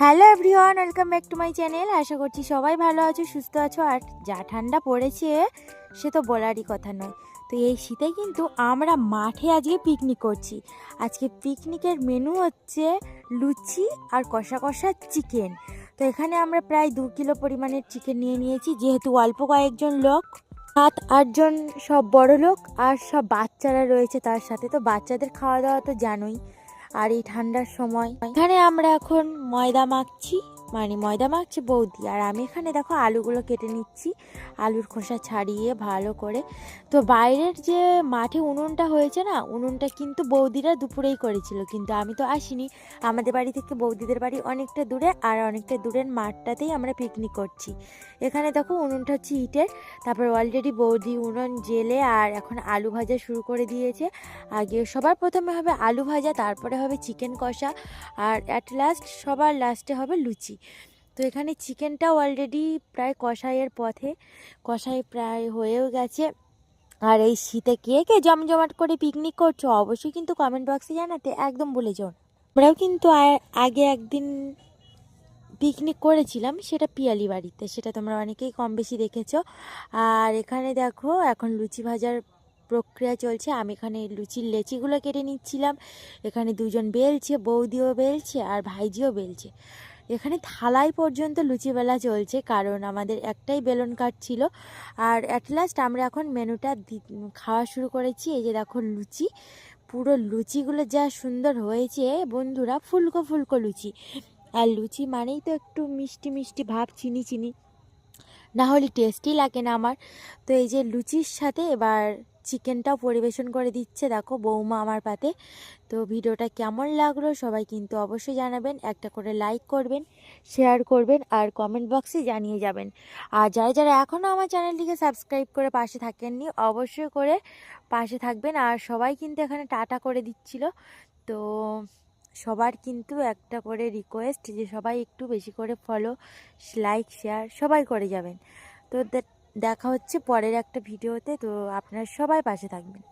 Hello everyone, welcome back to my channel. আশা করছি সবাই ভালো আছো, সুস্থ আছো। আর যা ঠান্ডা পড়েছে সে তো বলারই কথা নয়। তো এই শীতে কিন্তু আমরা মাঠে আজকে পিকনিক করছি। আজকে পিকনিকের মেনু হচ্ছে লুচি আর কষা কষা চিকেন। তো এখানে আমরা প্রায় 2 কিলো পরিমাণের চিকেন নিয়ে নিয়েছি, যেহেতু অল্প কয়েকজন লোক, 7-8 জন সব বড় লোক আর সব বাচ্চারা রয়েছে তার সাথে। তো বাচ্চাদের খাওয়া দাওয়া তো জানোই। আর এই ঠান্ডার সময় এখানে আমরা এখন ময়দা মাখছি, মানে ময়দা মাখছে বৌদি, আর আমি এখানে দেখো আলুগুলো কেটে নিচ্ছি, আলুর খোসা ছাড়িয়ে ভালো করে। তো বাইরের যে মাঠে উনুনটা হয়েছে না, উনুনটা কিন্তু বৌদিরা দুপুরেই করেছিল, কিন্তু আমি তো আসিনি। আমাদের বাড়ি থেকে বৌদিদের বাড়ি অনেকটা দূরে, আর অনেকটা দূরের মাঠটাতেই আমরা পিকনিক করছি। এখানে দেখো উনুনটা হচ্ছে ইটের। তারপর অলরেডি বৌদি উনুন জেলে আর এখন আলু ভাজা শুরু করে দিয়েছে। আগে সবার প্রথমে হবে আলু ভাজা, তারপরে হবে চিকেন কষা, আর অ্যাট লাস্ট সবার লাস্টে হবে লুচি। তো এখানে চিকেনটাও অলরেডি প্রায় কষাইয়ের পথে, কষাই প্রায় হয়েও গেছে। আর এই শীতে কে কে জমজমাট করে পিকনিক করছো অবশ্যই কিন্তু কমেন্ট বক্সে জানাতে একদম ভুলে যাও না। আমরাও কিন্তু আগে একদিন পিকনিক করেছিলাম, সেটা পিয়ালি বাড়িতে, সেটা তোমরা অনেকেই কম বেশি দেখেছো। আর এখানে দেখো এখন লুচি ভাজার প্রক্রিয়া চলছে। আমি এখানে লুচির লেচিগুলো কেটে নিচ্ছিলাম। এখানে দুজন বেলছে, বৌদিও বেলছে আর ভাইজিও বেলছে। এখানে থালাই পর্যন্ত লুচি বেলা চলছে, কারণ আমাদের একটাই বেলন কাঠ ছিল। আর অ্যাট লাস্ট আমরা এখন মেনুটা খাওয়া শুরু করেছি। এই যে দেখো লুচি, পুরো লুচিগুলো যা সুন্দর হয়েছে বন্ধুরা, ফুলকো ফুলকো লুচি। আর লুচি মানেই তো একটু মিষ্টি মিষ্টি ভাব, চিনি চিনি, না হলে টেস্টই লাগে না আমার। তো এই যে লুচির সাথে এবার চিকেনটাও পরিবেশন করে দিচ্ছে দেখো বৌমা আমার পাতে। তো ভিডিওটা কেমন লাগলো সবাই কিন্তু অবশ্যই জানাবেন, একটা করে লাইক করবেন, শেয়ার করবেন আর কমেন্ট বক্সে জানিয়ে যাবেন। আর যারা যারা এখনও আমার চ্যানেলটিকে সাবস্ক্রাইব করে পাশে থাকেননি অবশ্যই করে পাশে থাকবেন। আর সবাই কিন্তু এখানে টাটা করে দিচ্ছিল। তো সবার কিন্তু একটা করে রিকোয়েস্ট যে সবাই একটু বেশি করে ফলো, লাইক, শেয়ার সবাই করে যাবেন। তো দেখা হচ্ছে পরের একটা ভিডিওতে। তো আপনারা সবাই পাশে থাকবেন।